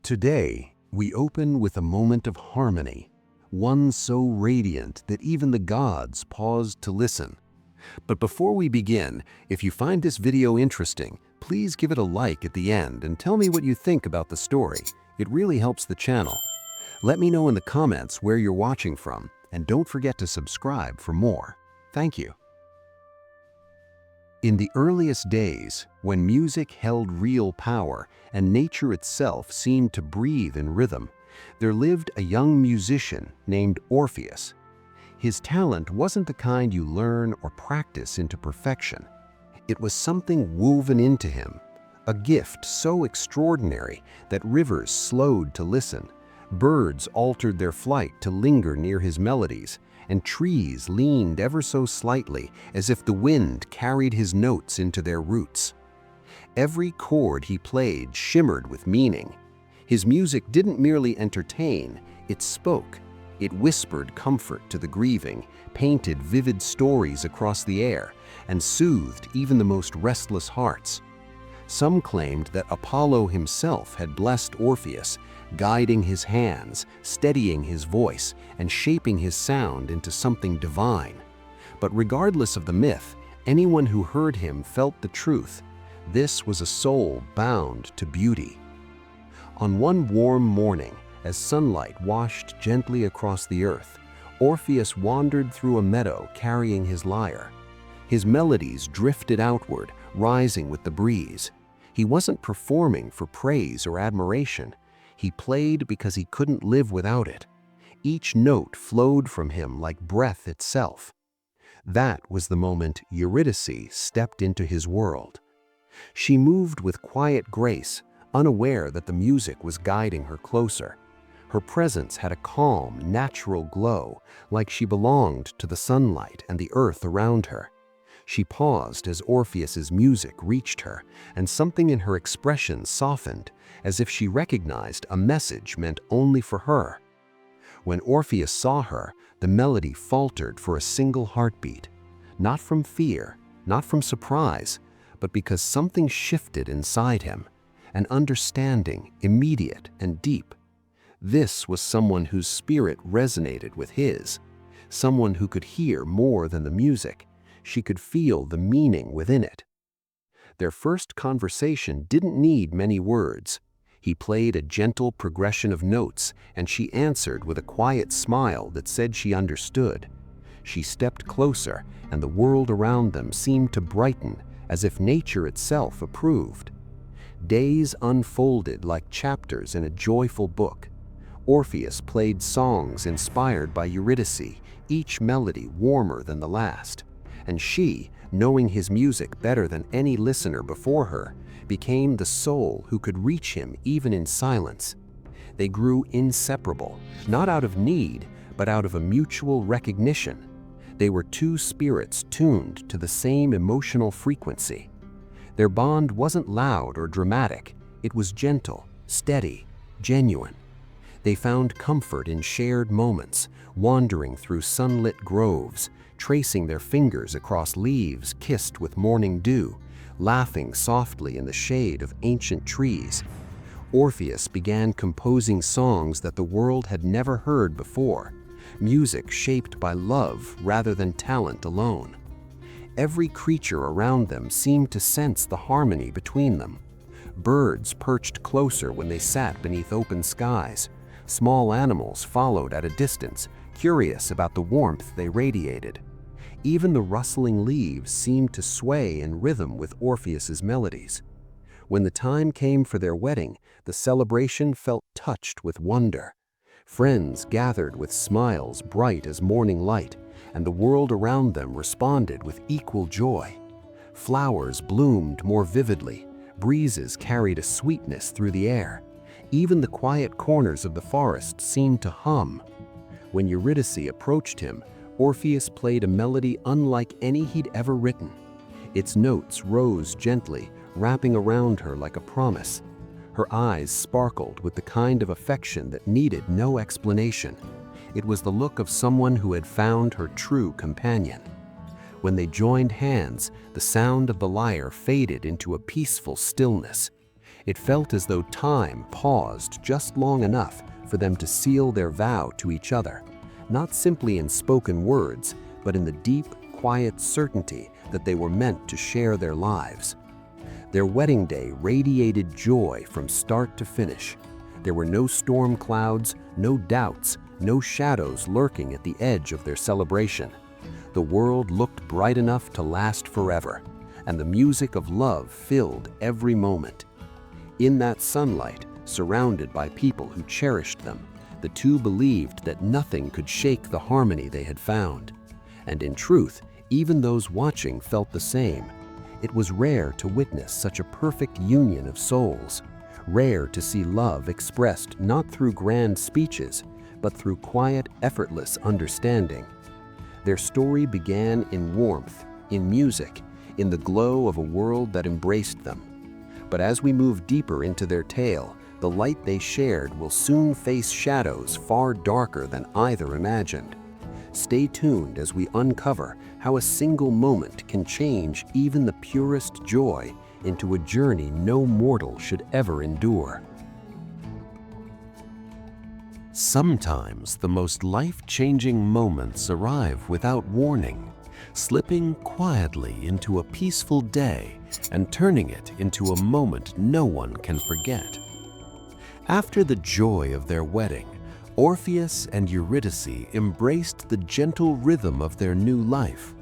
Today, we open with a moment of harmony, one so radiant that even the gods paused to listen. But before we begin, if you find this video interesting, please give it a like at the end and tell me what you think about the story. It really helps the channel. Let me know in the comments where you're watching from, and don't forget to subscribe for more. Thank you. In the earliest days, when music held real power and nature itself seemed to breathe in rhythm, there lived a young musician named Orpheus. His talent wasn't the kind you learn or practice into perfection. It was something woven into him, a gift so extraordinary that rivers slowed to listen, birds altered their flight to linger near his melodies, and trees leaned ever so slightly as if the wind carried his notes into their roots. Every chord he played shimmered with meaning. His music didn't merely entertain, it spoke. It whispered comfort to the grieving, painted vivid stories across the air, and soothed even the most restless hearts. Some claimed that Apollo himself had blessed Orpheus, guiding his hands, steadying his voice, and shaping his sound into something divine. But regardless of the myth, anyone who heard him felt the truth. This was a soul bound to beauty. On one warm morning, as sunlight washed gently across the earth, Orpheus wandered through a meadow carrying his lyre. His melodies drifted outward, rising with the breeze. He wasn't performing for praise or admiration. He played because he couldn't live without it. Each note flowed from him like breath itself. That was the moment Eurydice stepped into his world. She moved with quiet grace, unaware that the music was guiding her closer. Her presence had a calm, natural glow, like she belonged to the sunlight and the earth around her. She paused as Orpheus's music reached her, and something in her expression softened, as if she recognized a message meant only for her. When Orpheus saw her, the melody faltered for a single heartbeat, not from fear, not from surprise, but because something shifted inside him, an understanding, immediate and deep. This was someone whose spirit resonated with his, someone who could hear more than the music. She could feel the meaning within it. Their first conversation didn't need many words. He played a gentle progression of notes, and she answered with a quiet smile that said she understood. She stepped closer, and the world around them seemed to brighten, as if nature itself approved. Days unfolded like chapters in a joyful book. Orpheus played songs inspired by Eurydice, each melody warmer than the last. And she, knowing his music better than any listener before her, became the soul who could reach him even in silence. They grew inseparable, not out of need, but out of a mutual recognition. They were two spirits tuned to the same emotional frequency. Their bond wasn't loud or dramatic, it was gentle, steady, genuine. They found comfort in shared moments, wandering through sunlit groves, tracing their fingers across leaves kissed with morning dew, laughing softly in the shade of ancient trees. Orpheus began composing songs that the world had never heard before, music shaped by love rather than talent alone. Every creature around them seemed to sense the harmony between them. Birds perched closer when they sat beneath open skies. Small animals followed at a distance, curious about the warmth they radiated. Even the rustling leaves seemed to sway in rhythm with Orpheus's melodies. When the time came for their wedding, the celebration felt touched with wonder. Friends gathered with smiles bright as morning light, and the world around them responded with equal joy. Flowers bloomed more vividly, breezes carried a sweetness through the air. Even the quiet corners of the forest seemed to hum. When Eurydice approached him, Orpheus played a melody unlike any he'd ever written. Its notes rose gently, wrapping around her like a promise. Her eyes sparkled with the kind of affection that needed no explanation. It was the look of someone who had found her true companion. When they joined hands, the sound of the lyre faded into a peaceful stillness. It felt as though time paused just long enough for them to seal their vow to each other, not simply in spoken words, but in the deep, quiet certainty that they were meant to share their lives. Their wedding day radiated joy from start to finish. There were no storm clouds, no doubts, no shadows lurking at the edge of their celebration. The world looked bright enough to last forever, and the music of love filled every moment. In that sunlight, surrounded by people who cherished them, the two believed that nothing could shake the harmony they had found. And in truth, even those watching felt the same. It was rare to witness such a perfect union of souls, rare to see love expressed not through grand speeches, but through quiet, effortless understanding. Their story began in warmth, in music, in the glow of a world that embraced them. But as we move deeper into their tale, the light they shared will soon face shadows far darker than either imagined. Stay tuned as we uncover how a single moment can change even the purest joy into a journey no mortal should ever endure. Sometimes the most life-changing moments arrive without warning, slipping quietly into a peaceful day and turning it into a moment no one can forget. After the joy of their wedding, Orpheus and Eurydice embraced the gentle rhythm of their new life.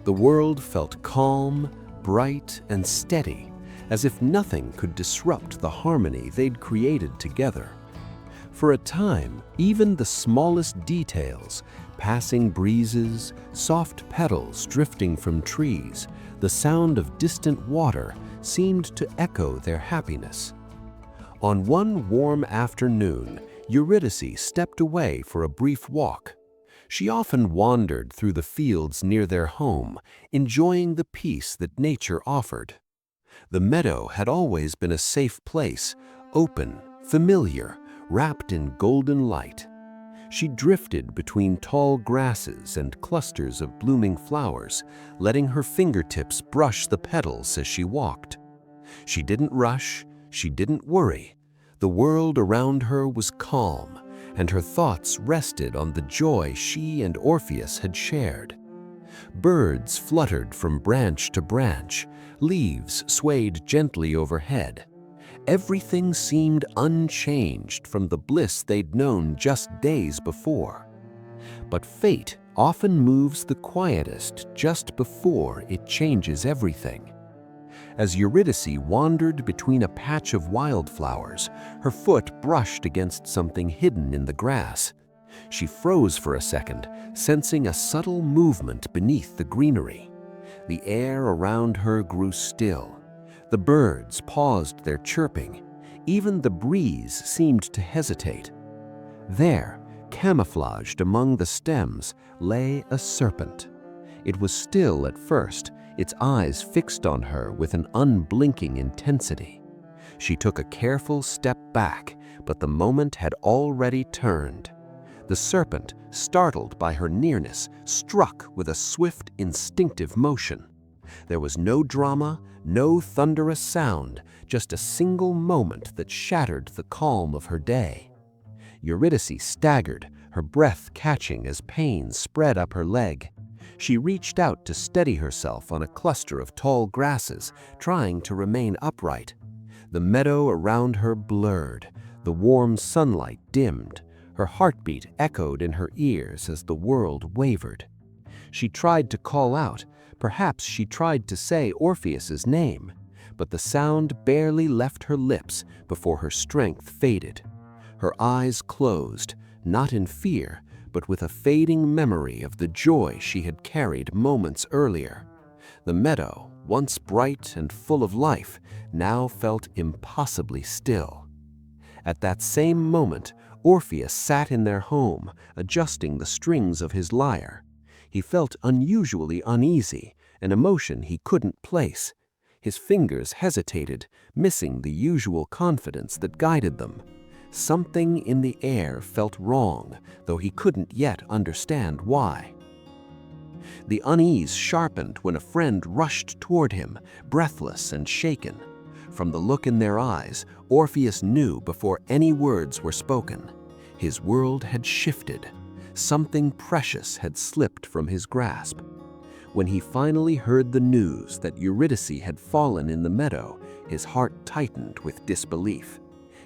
The world felt calm, bright, and steady, as if nothing could disrupt the harmony they'd created together. For a time, even the smallest details, passing breezes, soft petals drifting from trees, the sound of distant water seemed to echo their happiness. On one warm afternoon, Eurydice stepped away for a brief walk. She often wandered through the fields near their home, enjoying the peace that nature offered. The meadow had always been a safe place, open, familiar, wrapped in golden light. She drifted between tall grasses and clusters of blooming flowers, letting her fingertips brush the petals as she walked. She didn't rush, she didn't worry. The world around her was calm, and her thoughts rested on the joy she and Orpheus had shared. Birds fluttered from branch to branch, leaves swayed gently overhead. Everything seemed unchanged from the bliss they'd known just days before. But fate often moves the quietest just before it changes everything. As Eurydice wandered between a patch of wildflowers, her foot brushed against something hidden in the grass. She froze for a second, sensing a subtle movement beneath the greenery. The air around her grew still. The birds paused their chirping. Even the breeze seemed to hesitate. There, camouflaged among the stems, lay a serpent. It was still at first, its eyes fixed on her with an unblinking intensity. She took a careful step back, but the moment had already turned. The serpent, startled by her nearness, struck with a swift, instinctive motion. There was no drama, no thunderous sound, just a single moment that shattered the calm of her day. Eurydice staggered, her breath catching as pain spread up her leg. She reached out to steady herself on a cluster of tall grasses, trying to remain upright. The meadow around her blurred, the warm sunlight dimmed. Her heartbeat echoed in her ears as the world wavered. She tried to call out, perhaps she tried to say Orpheus's name, but the sound barely left her lips before her strength faded. Her eyes closed, not in fear, but with a fading memory of the joy she had carried moments earlier. The meadow, once bright and full of life, now felt impossibly still. At that same moment, Orpheus sat in their home, adjusting the strings of his lyre. He felt unusually uneasy, an emotion he couldn't place. His fingers hesitated, missing the usual confidence that guided them. Something in the air felt wrong, though he couldn't yet understand why. The unease sharpened when a friend rushed toward him, breathless and shaken. From the look in their eyes, Orpheus knew before any words were spoken. His world had shifted. Something precious had slipped from his grasp. When he finally heard the news that Eurydice had fallen in the meadow, his heart tightened with disbelief.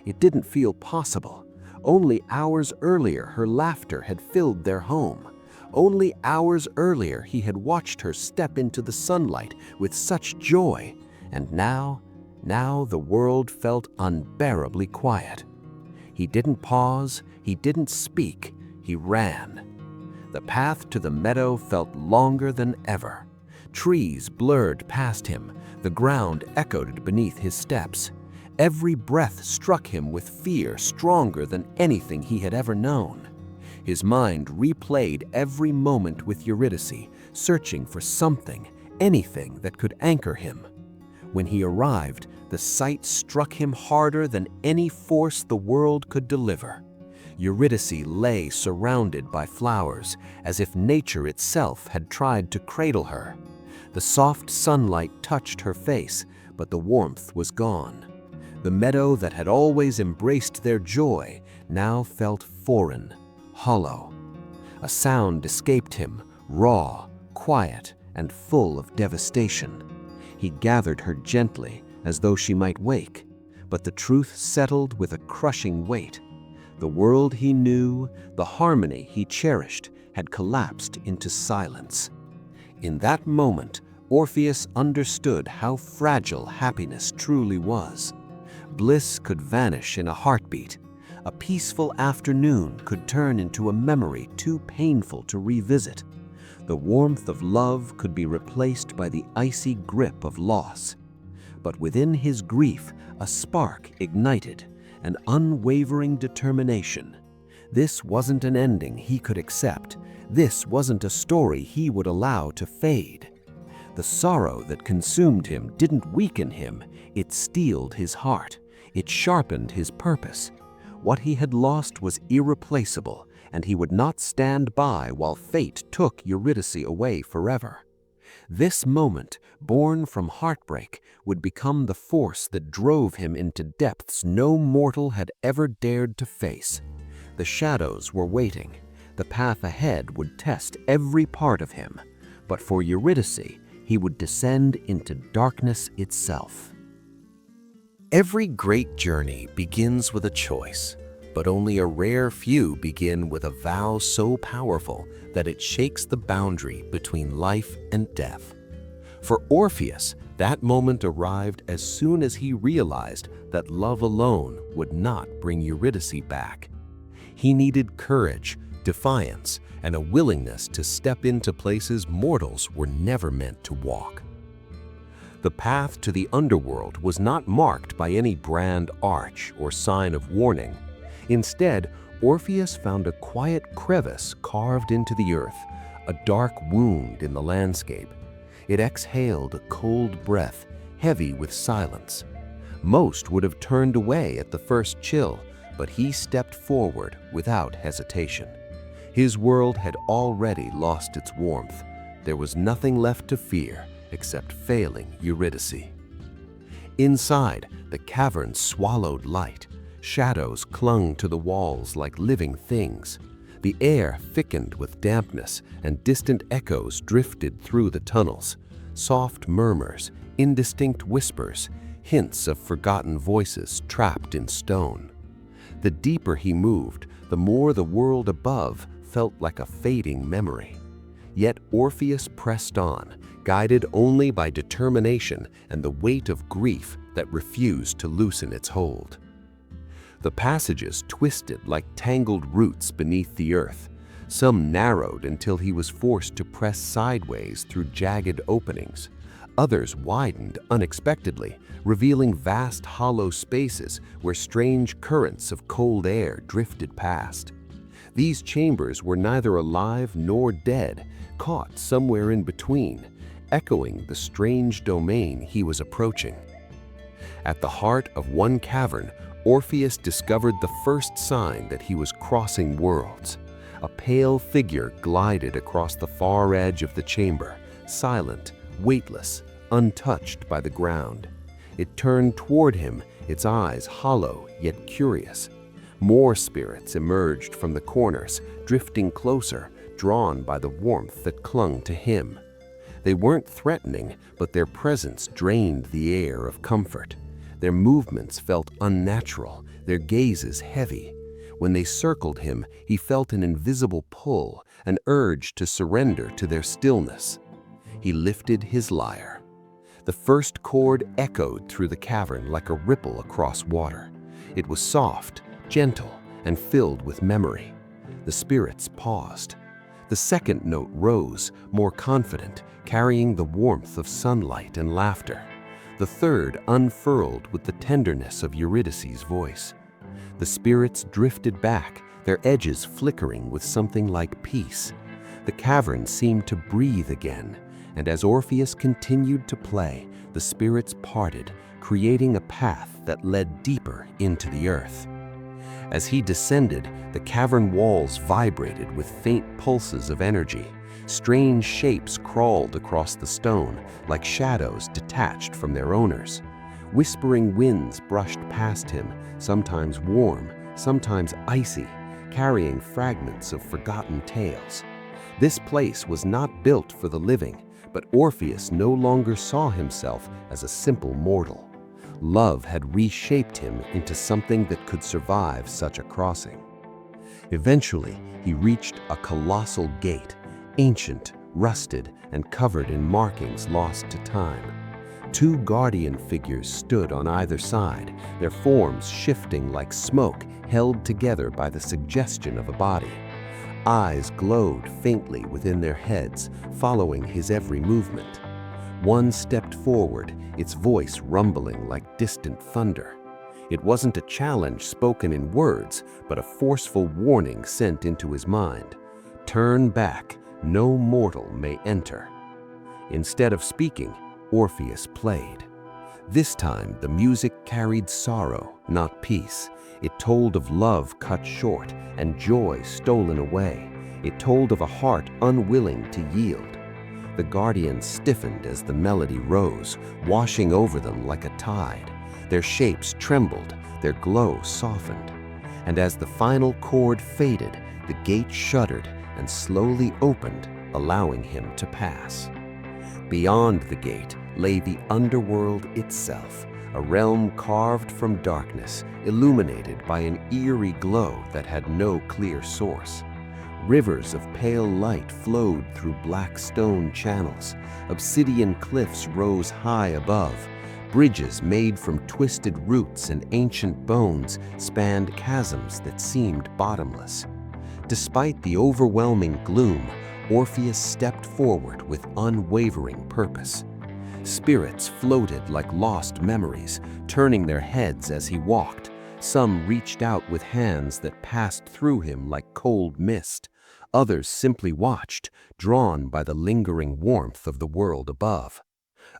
It didn't feel possible. Only hours earlier her laughter had filled their home. Only hours earlier he had watched her step into the sunlight with such joy, and now the world felt unbearably quiet. He didn't pause, he didn't speak, he ran. The path to the meadow felt longer than ever. Trees blurred past him, the ground echoed beneath his steps. Every breath struck him with fear stronger than anything he had ever known. His mind replayed every moment with Eurydice, searching for something, anything that could anchor him. When he arrived, the sight struck him harder than any force the world could deliver. Eurydice lay surrounded by flowers, as if nature itself had tried to cradle her. The soft sunlight touched her face, but the warmth was gone. The meadow that had always embraced their joy now felt foreign, hollow. A sound escaped him, raw, quiet, and full of devastation. He gathered her gently, as though she might wake, but the truth settled with a crushing weight. The world he knew, the harmony he cherished, had collapsed into silence. In that moment, Orpheus understood how fragile happiness truly was. Bliss could vanish in a heartbeat. A peaceful afternoon could turn into a memory too painful to revisit. The warmth of love could be replaced by the icy grip of loss. But within his grief, a spark ignited, an unwavering determination. This wasn't an ending he could accept. This wasn't a story he would allow to fade. The sorrow that consumed him didn't weaken him, it steeled his heart. It sharpened his purpose. What he had lost was irreplaceable, and he would not stand by while fate took Eurydice away forever. This moment, born from heartbreak, would become the force that drove him into depths no mortal had ever dared to face. The shadows were waiting. The path ahead would test every part of him. But for Eurydice, he would descend into darkness itself. Every great journey begins with a choice, but only a rare few begin with a vow so powerful that it shakes the boundary between life and death. For Orpheus, that moment arrived as soon as he realized that love alone would not bring Eurydice back. He needed courage, defiance, and a willingness to step into places mortals were never meant to walk. The path to the underworld was not marked by any grand arch or sign of warning. Instead, Orpheus found a quiet crevice carved into the earth, a dark wound in the landscape. It exhaled a cold breath, heavy with silence. Most would have turned away at the first chill, but he stepped forward without hesitation. His world had already lost its warmth. There was nothing left to fear except failing Eurydice. Inside, the cavern swallowed light. Shadows clung to the walls like living things. The air thickened with dampness, and distant echoes drifted through the tunnels. Soft murmurs, indistinct whispers, hints of forgotten voices trapped in stone. The deeper he moved, the more the world above felt like a fading memory. Yet Orpheus pressed on, guided only by determination and the weight of grief that refused to loosen its hold. The passages twisted like tangled roots beneath the earth. Some narrowed until he was forced to press sideways through jagged openings. Others widened unexpectedly, revealing vast hollow spaces where strange currents of cold air drifted past. These chambers were neither alive nor dead, caught somewhere in between, echoing the strange domain he was approaching. At the heart of one cavern, Orpheus discovered the first sign that he was crossing worlds. A pale figure glided across the far edge of the chamber, silent, weightless, untouched by the ground. It turned toward him, its eyes hollow yet curious. More spirits emerged from the corners, drifting closer, drawn by the warmth that clung to him. They weren't threatening, but their presence drained the air of comfort. Their movements felt unnatural, their gazes heavy. When they circled him, he felt an invisible pull, an urge to surrender to their stillness. He lifted his lyre. The first chord echoed through the cavern like a ripple across water. It was soft, gentle, and filled with memory. The spirits paused. The second note rose, more confident, carrying the warmth of sunlight and laughter. The third unfurled with the tenderness of Eurydice's voice. The spirits drifted back, their edges flickering with something like peace. The cavern seemed to breathe again, and as Orpheus continued to play, the spirits parted, creating a path that led deeper into the earth. As he descended, the cavern walls vibrated with faint pulses of energy. Strange shapes crawled across the stone, like shadows detached from their owners. Whispering winds brushed past him, sometimes warm, sometimes icy, carrying fragments of forgotten tales. This place was not built for the living, but Orpheus no longer saw himself as a simple mortal. Love had reshaped him into something that could survive such a crossing. Eventually, he reached a colossal gate, ancient, rusted, and covered in markings lost to time. Two guardian figures stood on either side, their forms shifting like smoke held together by the suggestion of a body. Eyes glowed faintly within their heads, following his every movement. One stepped forward, its voice rumbling like distant thunder. It wasn't a challenge spoken in words, but a forceful warning sent into his mind. Turn back, no mortal may enter. Instead of speaking, Orpheus played. This time, the music carried sorrow, not peace. It told of love cut short and joy stolen away. It told of a heart unwilling to yield. The guardians stiffened as the melody rose, washing over them like a tide. Their shapes trembled, their glow softened. And as the final chord faded, the gate shuddered and slowly opened, allowing him to pass. Beyond the gate lay the underworld itself, a realm carved from darkness, illuminated by an eerie glow that had no clear source. Rivers of pale light flowed through black stone channels. Obsidian cliffs rose high above. Bridges made from twisted roots and ancient bones spanned chasms that seemed bottomless. Despite the overwhelming gloom, Orpheus stepped forward with unwavering purpose. Spirits floated like lost memories, turning their heads as he walked. Some reached out with hands that passed through him like cold mist. Others simply watched, drawn by the lingering warmth of the world above.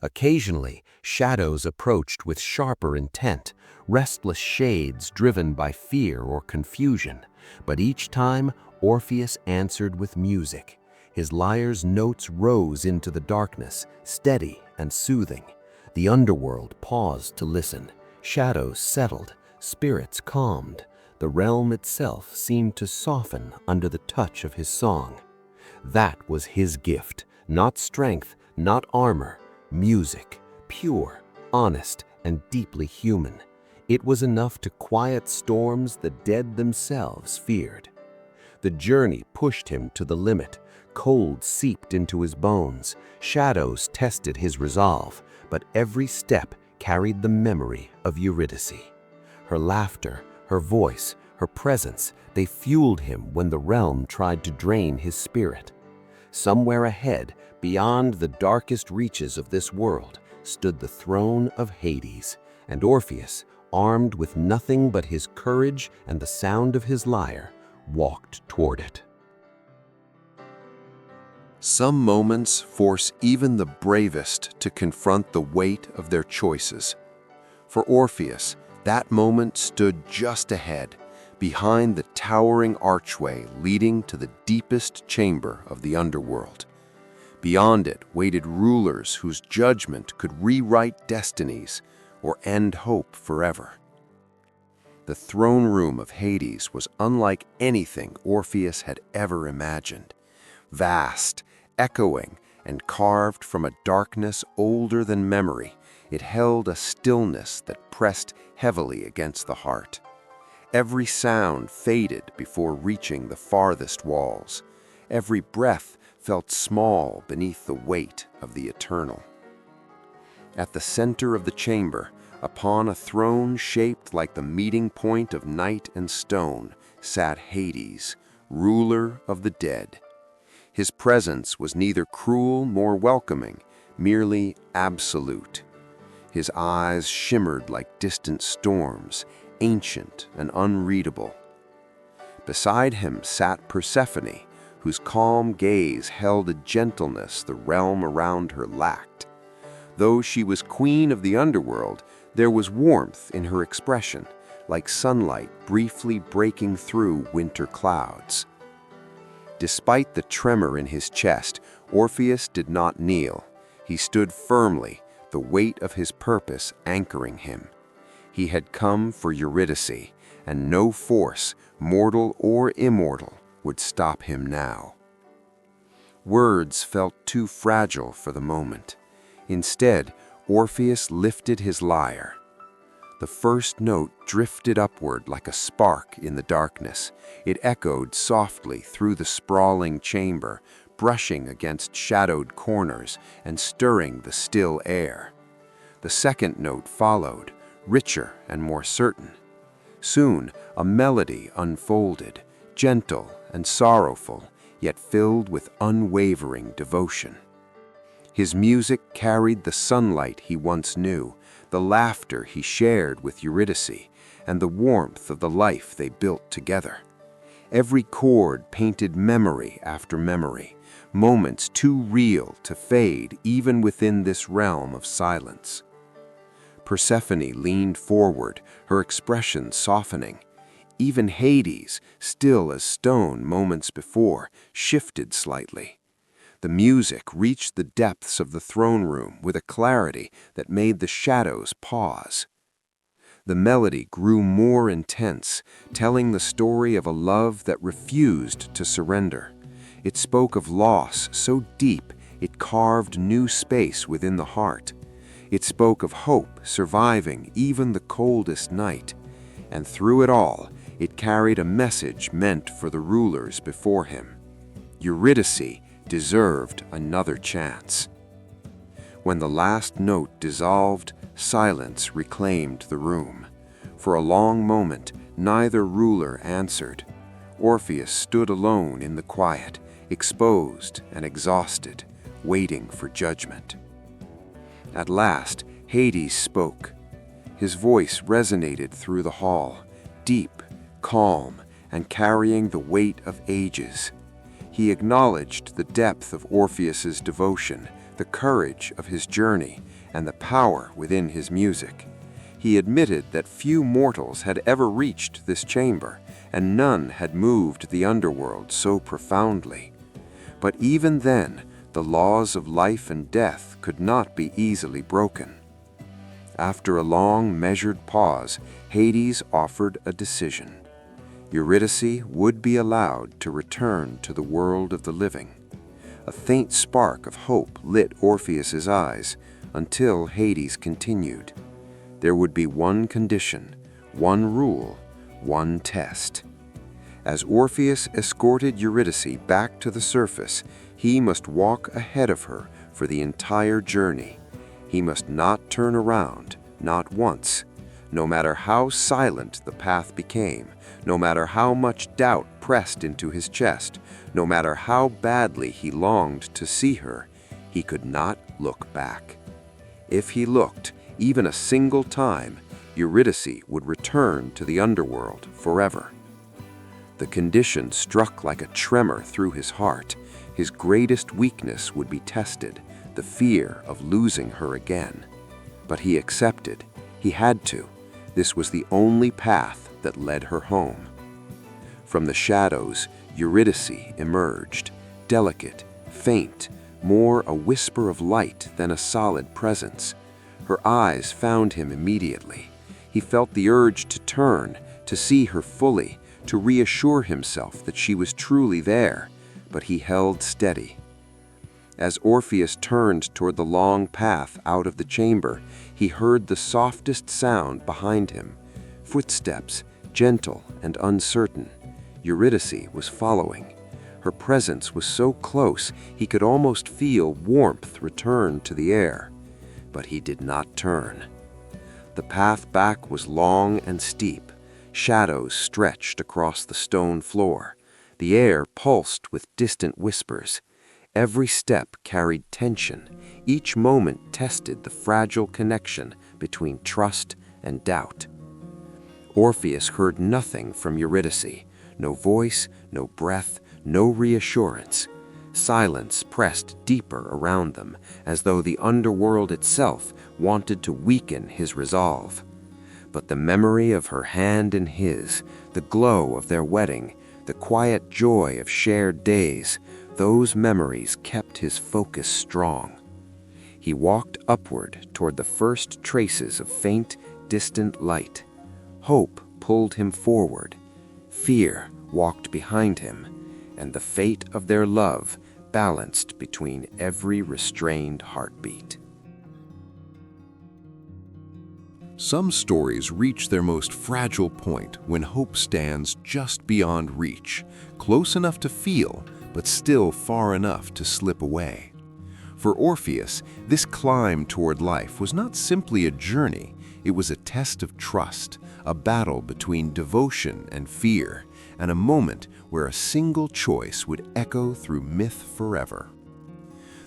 Occasionally, shadows approached with sharper intent, restless shades driven by fear or confusion. But each time, Orpheus answered with music. His lyre's notes rose into the darkness, steady and soothing. The underworld paused to listen. Shadows settled, spirits calmed. The realm itself seemed to soften under the touch of his song. That was his gift, not strength, not armor, music, pure, honest, and deeply human. It was enough to quiet storms the dead themselves feared. The journey pushed him to the limit. Cold seeped into his bones. Shadows tested his resolve, but every step carried the memory of Eurydice. Her laughter, her voice, her presence, they fueled him when the realm tried to drain his spirit. Somewhere ahead, beyond the darkest reaches of this world, stood the throne of Hades, and Orpheus, armed with nothing but his courage and the sound of his lyre, walked toward it. Some moments force even the bravest to confront the weight of their choices. For Orpheus, that moment stood just ahead, behind the towering archway leading to the deepest chamber of the underworld. Beyond it waited rulers whose judgment could rewrite destinies, or end hope forever. The throne room of Hades was unlike anything Orpheus had ever imagined. Vast, echoing, and carved from a darkness older than memory, it held a stillness that pressed heavily against the heart. Every sound faded before reaching the farthest walls. Every breath felt small beneath the weight of the eternal. At the center of the chamber, upon a throne shaped like the meeting point of night and stone, sat Hades, ruler of the dead. His presence was neither cruel nor welcoming, merely absolute. His eyes shimmered like distant storms, ancient and unreadable. Beside him sat Persephone, whose calm gaze held a gentleness the realm around her lacked. Though she was queen of the underworld, there was warmth in her expression, like sunlight briefly breaking through winter clouds. Despite the tremor in his chest, Orpheus did not kneel. He stood firmly, the weight of his purpose anchoring him. He had come for Eurydice, and no force, mortal or immortal, would stop him now. Words felt too fragile for the moment. Instead, Orpheus lifted his lyre. The first note drifted upward like a spark in the darkness. It echoed softly through the sprawling chamber, brushing against shadowed corners and stirring the still air. The second note followed, richer and more certain. Soon, a melody unfolded, gentle and sorrowful, yet filled with unwavering devotion. His music carried the sunlight he once knew, the laughter he shared with Eurydice, and the warmth of the life they built together. Every chord painted memory after memory, moments too real to fade even within this realm of silence. Persephone leaned forward, her expression softening. Even Hades, still as stone moments before, shifted slightly. The music reached the depths of the throne room with a clarity that made the shadows pause. The melody grew more intense, telling the story of a love that refused to surrender. It spoke of loss so deep it carved new space within the heart. It spoke of hope surviving even the coldest night. And through it all, it carried a message meant for the rulers before him. Eurydice deserved another chance. When the last note dissolved, silence reclaimed the room. For a long moment, neither ruler answered. Orpheus stood alone in the quiet, exposed and exhausted, waiting for judgment. At last, Hades spoke. His voice resonated through the hall, deep, calm, and carrying the weight of ages. He acknowledged the depth of Orpheus's devotion, the courage of his journey, and the power within his music. He admitted that few mortals had ever reached this chamber, and none had moved the underworld so profoundly. But even then, the laws of life and death could not be easily broken. After a long, measured pause, Hades offered a decision. Eurydice would be allowed to return to the world of the living. A faint spark of hope lit Orpheus's eyes until Hades continued. There would be one condition, one rule, one test. As Orpheus escorted Eurydice back to the surface, he must walk ahead of her for the entire journey. He must not turn around, not once. No matter how silent the path became, no matter how much doubt pressed into his chest, no matter how badly he longed to see her, he could not look back. If he looked, even a single time, Eurydice would return to the underworld forever. The condition struck like a tremor through his heart. His greatest weakness would be tested, the fear of losing her again. But he accepted. He had to. This was the only path that led her home. From the shadows, Eurydice emerged, delicate, faint, more a whisper of light than a solid presence. Her eyes found him immediately. He felt the urge to turn, to see her fully, to reassure himself that she was truly there, but he held steady. As Orpheus turned toward the long path out of the chamber, he heard the softest sound behind him. Footsteps, gentle and uncertain. Eurydice was following. Her presence was so close he could almost feel warmth return to the air. But he did not turn. The path back was long and steep. Shadows stretched across the stone floor. The air pulsed with distant whispers. Every step carried tension. Each moment tested the fragile connection between trust and doubt. Orpheus heard nothing from Eurydice. No voice, no breath, no reassurance. Silence pressed deeper around them, as though the underworld itself wanted to weaken his resolve. But the memory of her hand in his, the glow of their wedding, the quiet joy of shared days, those memories kept his focus strong. He walked upward toward the first traces of faint, distant light. Hope pulled him forward. Fear walked behind him, and the fate of their love balanced between every restrained heartbeat. Some stories reach their most fragile point when hope stands just beyond reach, close enough to feel, but still far enough to slip away. For Orpheus, this climb toward life was not simply a journey, it was a test of trust, a battle between devotion and fear, and a moment where a single choice would echo through myth forever.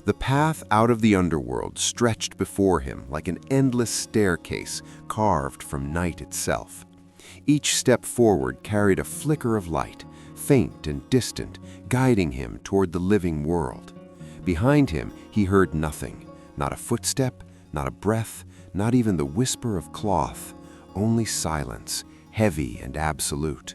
The path out of the underworld stretched before him like an endless staircase carved from night itself. Each step forward carried a flicker of light, faint and distant, guiding him toward the living world. Behind him, he heard nothing, not a footstep, not a breath, not even the whisper of cloth, only silence, heavy and absolute.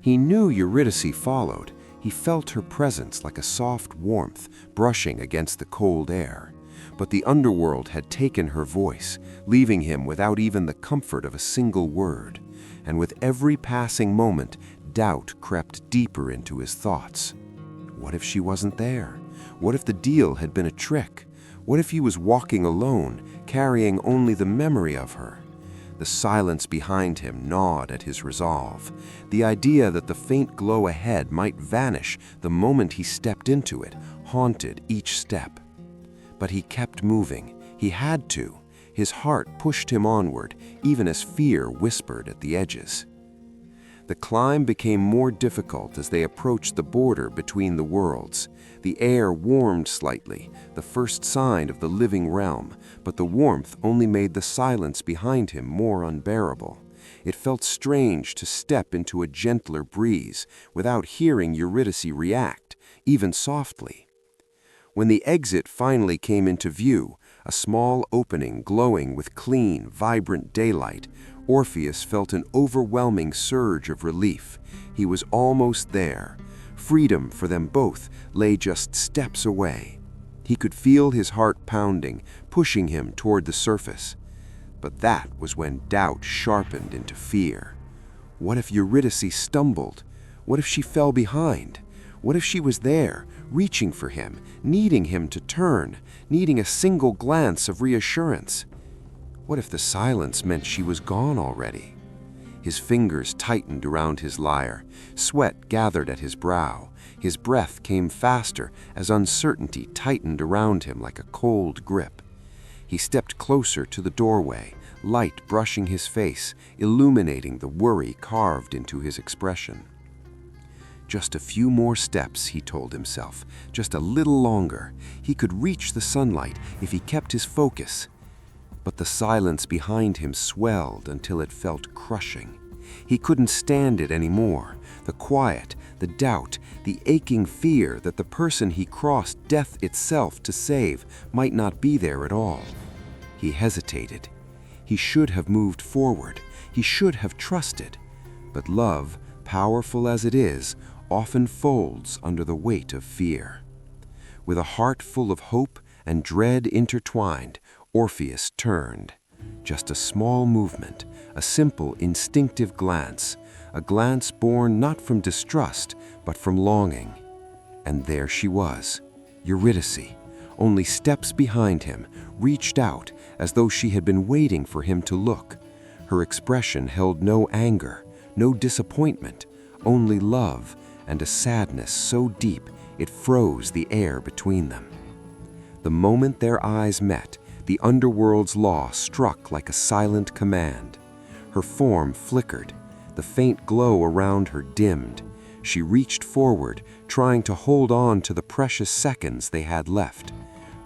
He knew Eurydice followed. He felt her presence like a soft warmth brushing against the cold air. But the underworld had taken her voice, leaving him without even the comfort of a single word. And with every passing moment, doubt crept deeper into his thoughts. What if she wasn't there? What if the deal had been a trick? What if he was walking alone, carrying only the memory of her? The silence behind him gnawed at his resolve. The idea that the faint glow ahead might vanish the moment he stepped into it haunted each step. But he kept moving. He had to. His heart pushed him onward, even as fear whispered at the edges. The climb became more difficult as they approached the border between the worlds. The air warmed slightly, the first sign of the living realm, but the warmth only made the silence behind him more unbearable. It felt strange to step into a gentler breeze without hearing Eurydice react, even softly. When the exit finally came into view, a small opening glowing with clean, vibrant daylight, Orpheus felt an overwhelming surge of relief. He was almost there. Freedom for them both lay just steps away. He could feel his heart pounding, pushing him toward the surface. But that was when doubt sharpened into fear. What if Eurydice stumbled? What if she fell behind? What if she was there, reaching for him, needing him to turn, needing a single glance of reassurance? What if the silence meant she was gone already? His fingers tightened around his lyre. Sweat gathered at his brow. His breath came faster as uncertainty tightened around him like a cold grip. He stepped closer to the doorway, light brushing his face, illuminating the worry carved into his expression. Just a few more steps, he told himself. Just a little longer. He could reach the sunlight if he kept his focus. But the silence behind him swelled until it felt crushing. He couldn't stand it anymore. The quiet, the doubt, the aching fear that the person he crossed death itself to save might not be there at all. He hesitated. He should have moved forward. He should have trusted. But love, powerful as it is, often folds under the weight of fear. With a heart full of hope and dread intertwined, Orpheus turned. Just a small movement, a simple, instinctive glance, a glance born not from distrust, but from longing. And there she was, Eurydice, only steps behind him, reached out as though she had been waiting for him to look. Her expression held no anger, no disappointment, only love and a sadness so deep it froze the air between them. The moment their eyes met, the underworld's law struck like a silent command. Her form flickered, the faint glow around her dimmed. She reached forward, trying to hold on to the precious seconds they had left.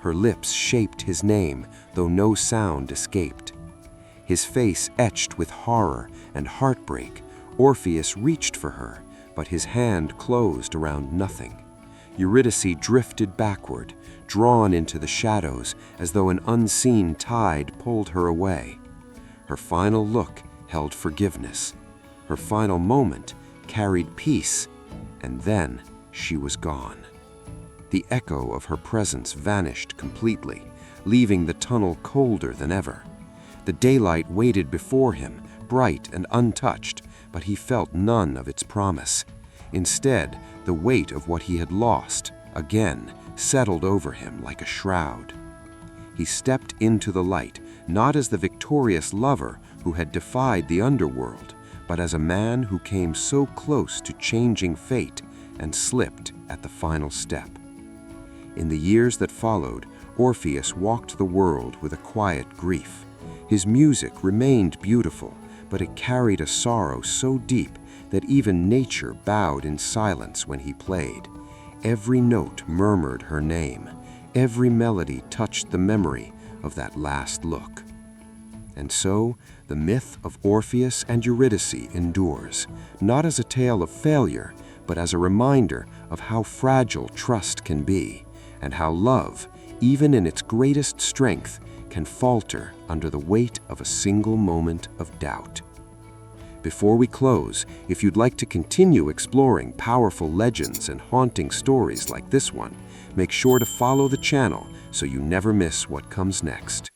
Her lips shaped his name, though no sound escaped. His face etched with horror and heartbreak, Orpheus reached for her, but his hand closed around nothing. Eurydice drifted backward, drawn into the shadows as though an unseen tide pulled her away. Her final look held forgiveness. Her final moment carried peace, and then she was gone. The echo of her presence vanished completely, leaving the tunnel colder than ever. The daylight waited before him, bright and untouched, but he felt none of its promise. Instead, the weight of what he had lost, again, settled over him like a shroud. He stepped into the light, not as the victorious lover who had defied the underworld, but as a man who came so close to changing fate and slipped at the final step. In the years that followed, Orpheus walked the world with a quiet grief. His music remained beautiful, but it carried a sorrow so deep that even nature bowed in silence when he played. Every note murmured her name. Every melody touched the memory of that last look. And so, the myth of Orpheus and Eurydice endures, not as a tale of failure, but as a reminder of how fragile trust can be, and how love, even in its greatest strength, can falter under the weight of a single moment of doubt. Before we close, if you'd like to continue exploring powerful legends and haunting stories like this one, make sure to follow the channel so you never miss what comes next.